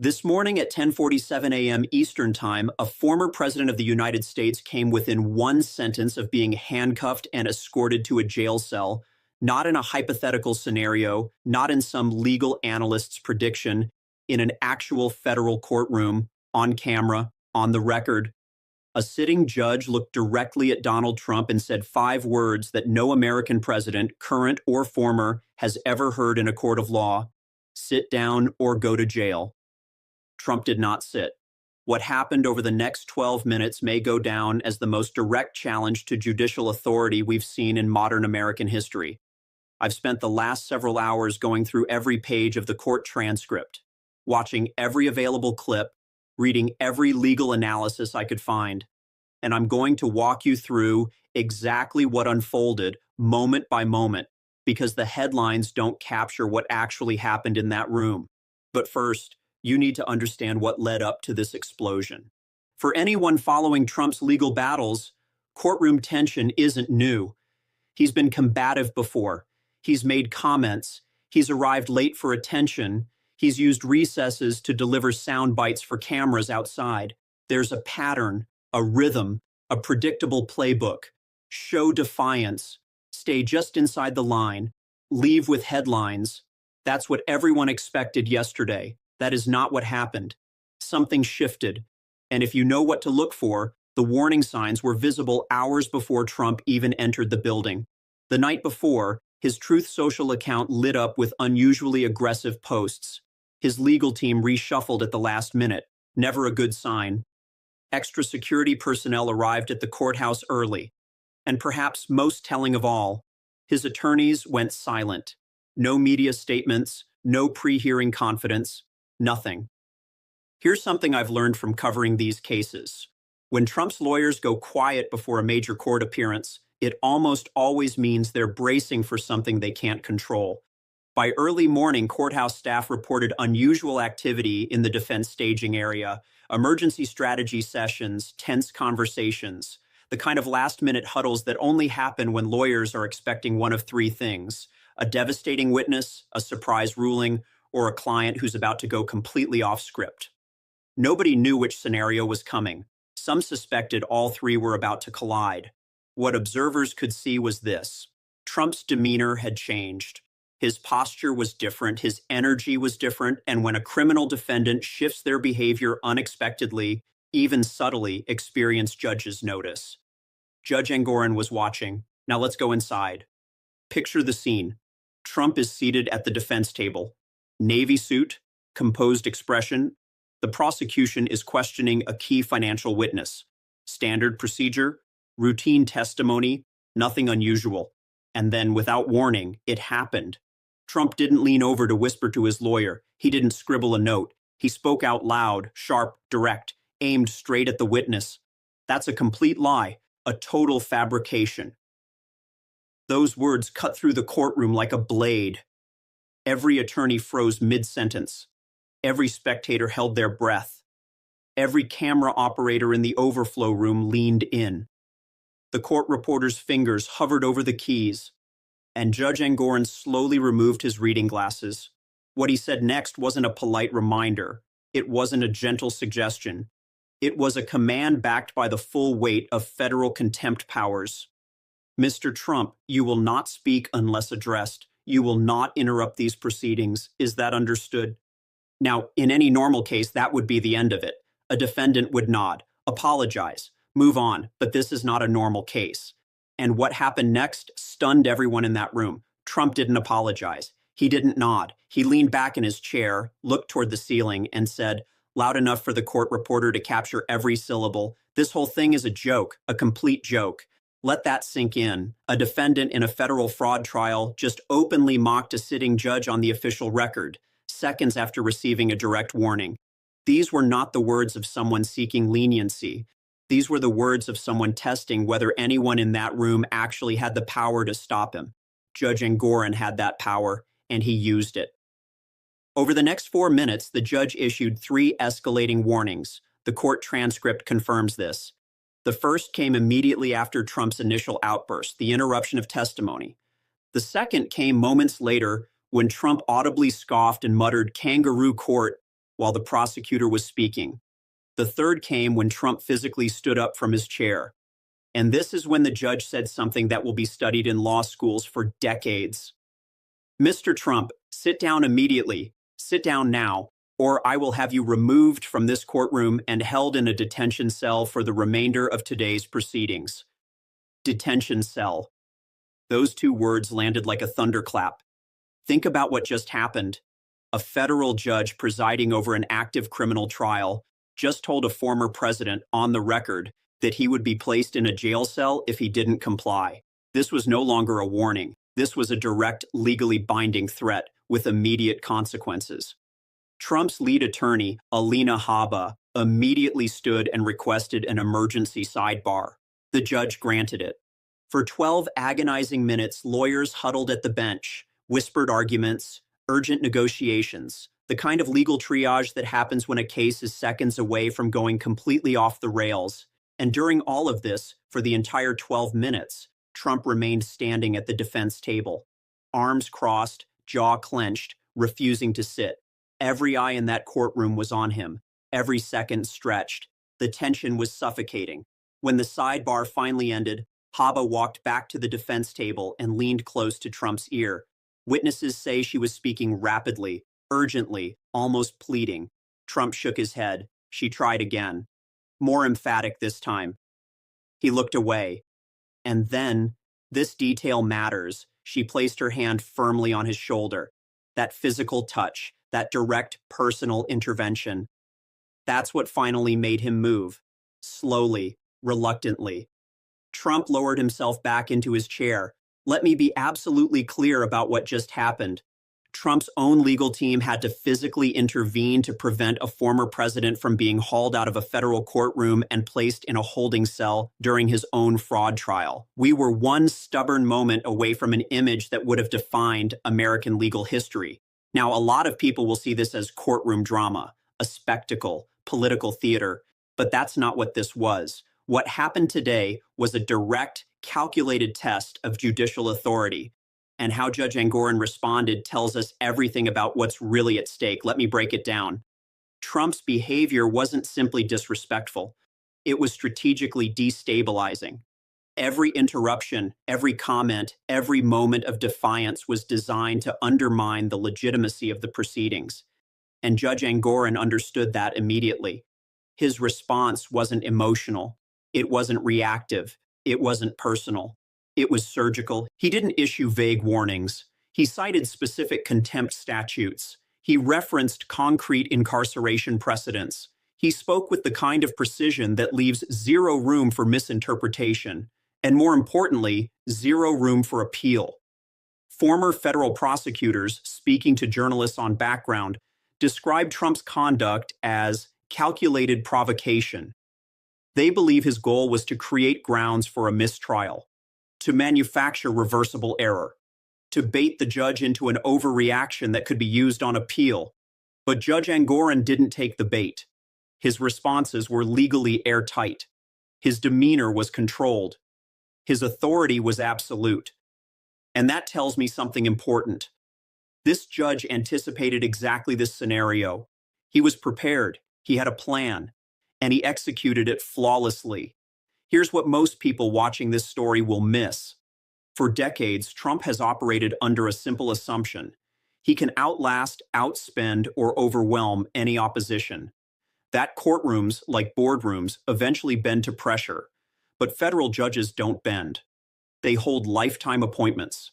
This morning at 10:47 a.m. Eastern Time, a former president of the United States came within one sentence of being handcuffed and escorted to a jail cell, not in a hypothetical scenario, not in some legal analyst's prediction, in an actual federal courtroom, on camera, on the record. A sitting judge looked directly at Donald Trump and said 5 words that no American president, current or former, has ever heard in a court of law: sit down or go to jail. Trump did not sit. What happened over the next 12 minutes may go down as the most direct challenge to judicial authority we've seen in modern American history. I've spent the last several hours going through every page of the court transcript, watching every available clip, reading every legal analysis I could find, and I'm going to walk you through exactly what unfolded moment by moment, because the headlines don't capture what actually happened in that room. But first, you need to understand what led up to this explosion. For anyone following Trump's legal battles, courtroom tension isn't new. He's been combative before. He's made comments. He's arrived late for attention. He's used recesses to deliver sound bites for cameras outside. There's a pattern, a rhythm, a predictable playbook. Show defiance. Stay just inside the line. Leave with headlines. That's what everyone expected yesterday. That is not what happened. Something shifted. And if you know what to look for, the warning signs were visible hours before Trump even entered the building. The night before, his Truth Social account lit up with unusually aggressive posts. His legal team reshuffled at the last minute. Never a good sign. Extra security personnel arrived at the courthouse early. And perhaps most telling of all, his attorneys went silent. No media statements, no pre-hearing confidence. Nothing. Here's something I've learned from covering these cases. When Trump's lawyers go quiet before a major court appearance, it almost always means they're bracing for something they can't control. By early morning, courthouse staff reported unusual activity in the defense staging area, emergency strategy sessions, tense conversations, the kind of last-minute huddles that only happen when lawyers are expecting one of 3 things: a devastating witness, a surprise ruling, or a client who's about to go completely off script. Nobody knew which scenario was coming. Some suspected all 3 were about to collide. What observers could see was this: Trump's demeanor had changed. His posture was different, his energy was different, and when a criminal defendant shifts their behavior unexpectedly, even subtly, experienced judges notice. Judge Engoron was watching. Now let's go inside. Picture the scene. Trump is seated at the defense table. Navy suit, composed expression. The prosecution is questioning a key financial witness. Standard procedure, routine testimony, nothing unusual. And then, without warning, it happened. Trump didn't lean over to whisper to his lawyer. He didn't scribble a note. He spoke out loud, sharp, direct, aimed straight at the witness. That's a complete lie, a total fabrication. Those words cut through the courtroom like a blade. Every attorney froze mid-sentence. Every spectator held their breath. Every camera operator in the overflow room leaned in. The court reporter's fingers hovered over the keys, and Judge Engoron slowly removed his reading glasses. What he said next wasn't a polite reminder. It wasn't a gentle suggestion. It was a command backed by the full weight of federal contempt powers. Mr. Trump, you will not speak unless addressed. You will not interrupt these proceedings. Is that understood? Now, in any normal case, that would be the end of it. A defendant would nod, apologize, move on, but this is not a normal case. And what happened next stunned everyone in that room. Trump didn't apologize. He didn't nod. He leaned back in his chair, looked toward the ceiling, and said, loud enough for the court reporter to capture every syllable, "This whole thing is a joke, a complete joke." Let that sink in. A defendant in a federal fraud trial just openly mocked a sitting judge on the official record, seconds after receiving a direct warning. These were not the words of someone seeking leniency. These were the words of someone testing whether anyone in that room actually had the power to stop him. Judge Engoron had that power, and he used it. Over the next 4 minutes, the judge issued 3 escalating warnings. The court transcript confirms this. The first came immediately after Trump's initial outburst, the interruption of testimony. The second came moments later when Trump audibly scoffed and muttered "kangaroo court" while the prosecutor was speaking. The third came when Trump physically stood up from his chair. And this is when the judge said something that will be studied in law schools for decades. Mr. Trump, sit down immediately. Sit down now, or I will have you removed from this courtroom and held in a detention cell for the remainder of today's proceedings. Detention cell. Those two words landed like a thunderclap. Think about what just happened. A federal judge presiding over an active criminal trial just told a former president on the record that he would be placed in a jail cell if he didn't comply. This was no longer a warning. This was a direct, legally binding threat with immediate consequences. Trump's lead attorney, Alina Habba, immediately stood and requested an emergency sidebar. The judge granted it. For 12 agonizing minutes, lawyers huddled at the bench, whispered arguments, urgent negotiations, the kind of legal triage that happens when a case is seconds away from going completely off the rails. And during all of this, for the entire 12 minutes, Trump remained standing at the defense table, arms crossed, jaw clenched, refusing to sit. Every eye in that courtroom was on him, every second stretched. The tension was suffocating. When the sidebar finally ended, Habba walked back to the defense table and leaned close to Trump's ear. Witnesses say she was speaking rapidly, urgently, almost pleading. Trump shook his head. She tried again. More emphatic this time. He looked away. And then, this detail matters, she placed her hand firmly on his shoulder. That physical touch, that direct personal intervention. That's what finally made him move. Slowly, reluctantly. Trump lowered himself back into his chair. Let me be absolutely clear about what just happened. Trump's own legal team had to physically intervene to prevent a former president from being hauled out of a federal courtroom and placed in a holding cell during his own fraud trial. We were one stubborn moment away from an image that would have defined American legal history. Now, a lot of people will see this as courtroom drama, a spectacle, political theater, but that's not what this was. What happened today was a direct, calculated test of judicial authority. And how Judge Engoron responded tells us everything about what's really at stake. Let me break it down. Trump's behavior wasn't simply disrespectful. It was strategically destabilizing. Every interruption, every comment, every moment of defiance was designed to undermine the legitimacy of the proceedings. And Judge Engoron understood that immediately. His response wasn't emotional. It wasn't reactive. It wasn't personal. It was surgical. He didn't issue vague warnings. He cited specific contempt statutes. He referenced concrete incarceration precedents. He spoke with the kind of precision that leaves zero room for misinterpretation, and more importantly, zero room for appeal. Former federal prosecutors, speaking to journalists on background, described Trump's conduct as calculated provocation. They believe his goal was to create grounds for a mistrial, to manufacture reversible error, to bait the judge into an overreaction that could be used on appeal. But Judge Engoron didn't take the bait. His responses were legally airtight. His demeanor was controlled. His authority was absolute. And that tells me something important. This judge anticipated exactly this scenario. He was prepared. He had a plan. And he executed it flawlessly. Here's what most people watching this story will miss. For decades, Trump has operated under a simple assumption. He can outlast, outspend, or overwhelm any opposition. That courtrooms, like boardrooms, eventually bend to pressure. But federal judges don't bend. They hold lifetime appointments.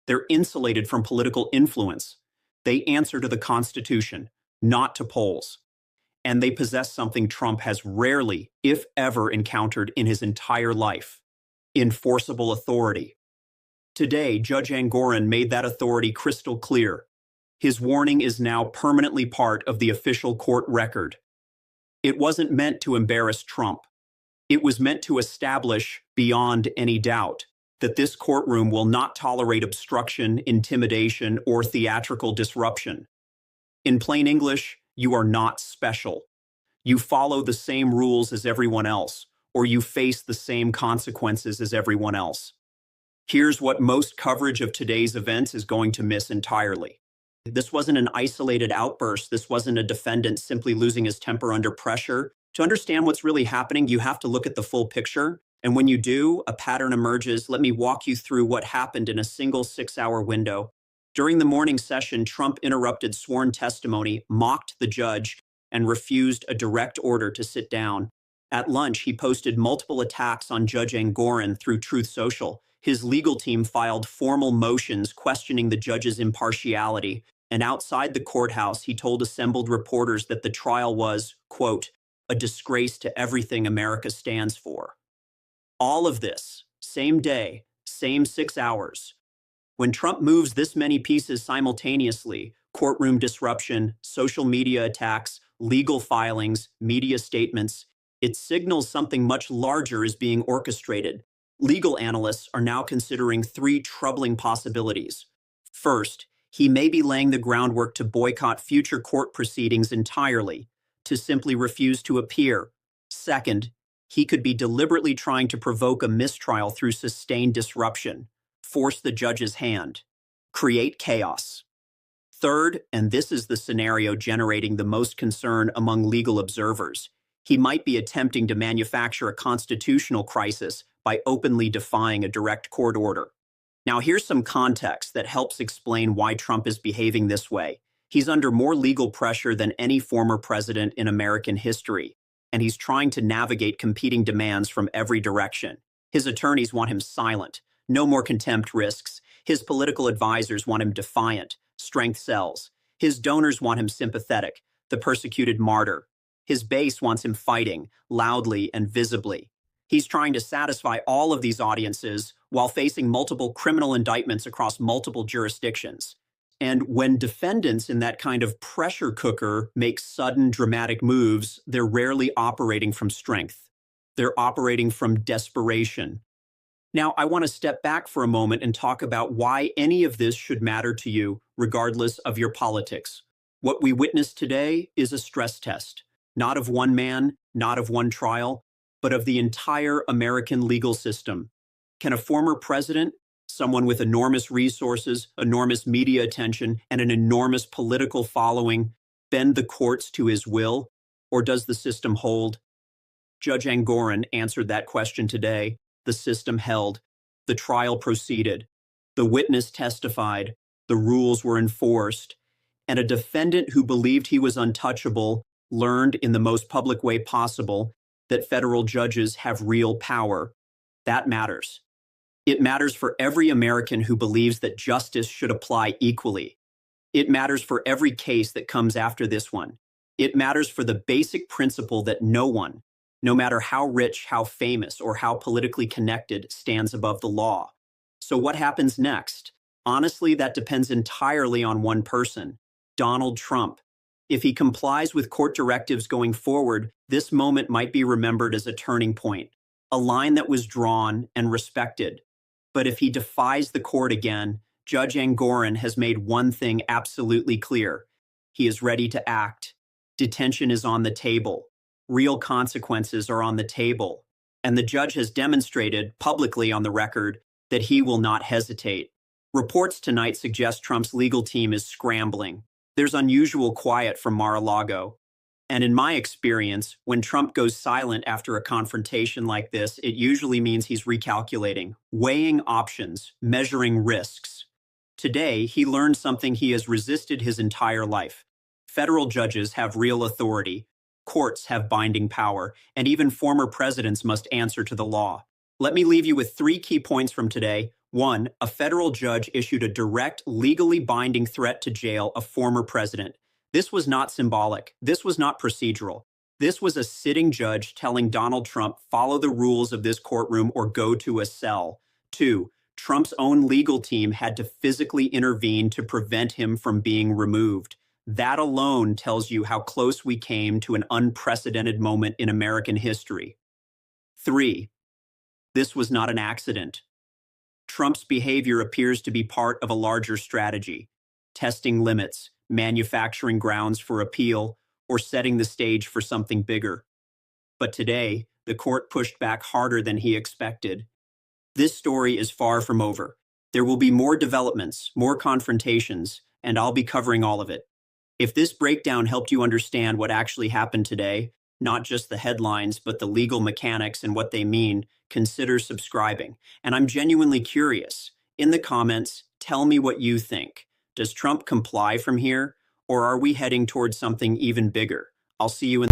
They're insulated from political influence. They answer to the Constitution, not to polls. And they possess something Trump has rarely, if ever, encountered in his entire life: enforceable authority. Today, Judge Engoron made that authority crystal clear. His warning is now permanently part of the official court record. It wasn't meant to embarrass Trump. It was meant to establish, beyond any doubt, that this courtroom will not tolerate obstruction, intimidation, or theatrical disruption. In plain English, you are not special. You follow the same rules as everyone else, or you face the same consequences as everyone else. Here's what most coverage of today's events is going to miss entirely. This wasn't an isolated outburst. This wasn't a defendant simply losing his temper under pressure. To understand what's really happening, you have to look at the full picture. And when you do, a pattern emerges. Let me walk you through what happened in a single 6-hour window. During the morning session, Trump interrupted sworn testimony, mocked the judge, and refused a direct order to sit down. At lunch, he posted multiple attacks on Judge Engoron through Truth Social. His legal team filed formal motions questioning the judge's impartiality. And outside the courthouse, he told assembled reporters that the trial was, quote, a disgrace to everything America stands for. All of this, same day, same 6 hours. When Trump moves this many pieces simultaneously, courtroom disruption, social media attacks, legal filings, media statements, it signals something much larger is being orchestrated. Legal analysts are now considering 3 troubling possibilities. First, he may be laying the groundwork to boycott future court proceedings entirely, to simply refuse to appear. Second, he could be deliberately trying to provoke a mistrial through sustained disruption, force the judge's hand, create chaos. Third, and this is the scenario generating the most concern among legal observers, he might be attempting to manufacture a constitutional crisis by openly defying a direct court order. Now, here's some context that helps explain why Trump is behaving this way. He's under more legal pressure than any former president in American history, and he's trying to navigate competing demands from every direction. His attorneys want him silent, no more contempt risks. His political advisors want him defiant, strength sells. His donors want him sympathetic, the persecuted martyr. His base wants him fighting, loudly and visibly. He's trying to satisfy all of these audiences while facing multiple criminal indictments across multiple jurisdictions. And when defendants in that kind of pressure cooker make sudden, dramatic moves, they're rarely operating from strength. They're operating from desperation. Now, I want to step back for a moment and talk about why any of this should matter to you, regardless of your politics. What we witness today is a stress test, not of one man, not of one trial, but of the entire American legal system. Can a former president, someone with enormous resources, enormous media attention, and an enormous political following, bend the courts to his will, or does the system hold? Judge Engoron answered that question today. The system held. The trial proceeded. The witness testified. The rules were enforced. And a defendant who believed he was untouchable learned in the most public way possible that federal judges have real power. That matters. It matters for every American who believes that justice should apply equally. It matters for every case that comes after this one. It matters for the basic principle that no one, no matter how rich, how famous, or how politically connected, stands above the law. So what happens next? Honestly, that depends entirely on one person, Donald Trump. If he complies with court directives going forward, this moment might be remembered as a turning point, a line that was drawn and respected. But if he defies the court again, Judge Engoron has made one thing absolutely clear. He is ready to act. Detention is on the table. Real consequences are on the table. And the judge has demonstrated, publicly on the record, that he will not hesitate. Reports tonight suggest Trump's legal team is scrambling. There's unusual quiet from Mar-a-Lago. And in my experience, when Trump goes silent after a confrontation like this, it usually means he's recalculating, weighing options, measuring risks. Today, he learned something he has resisted his entire life. Federal judges have real authority. Courts have binding power, and even former presidents must answer to the law. Let me leave you with 3 key points from today. 1, a federal judge issued a direct, legally binding threat to jail a former president. This was not symbolic. This was not procedural. This was a sitting judge telling Donald Trump, follow the rules of this courtroom or go to a cell. 2, Trump's own legal team had to physically intervene to prevent him from being removed. That alone tells you how close we came to an unprecedented moment in American history. 3, this was not an accident. Trump's behavior appears to be part of a larger strategy, testing limits, manufacturing grounds for appeal, or setting the stage for something bigger. But today, the court pushed back harder than he expected. This story is far from over. There will be more developments, more confrontations, and I'll be covering all of it. If this breakdown helped you understand what actually happened today, not just the headlines, but the legal mechanics and what they mean, consider subscribing. And I'm genuinely curious. In the comments, tell me what you think. Does Trump comply from here, or are we heading towards something even bigger? I'll see you in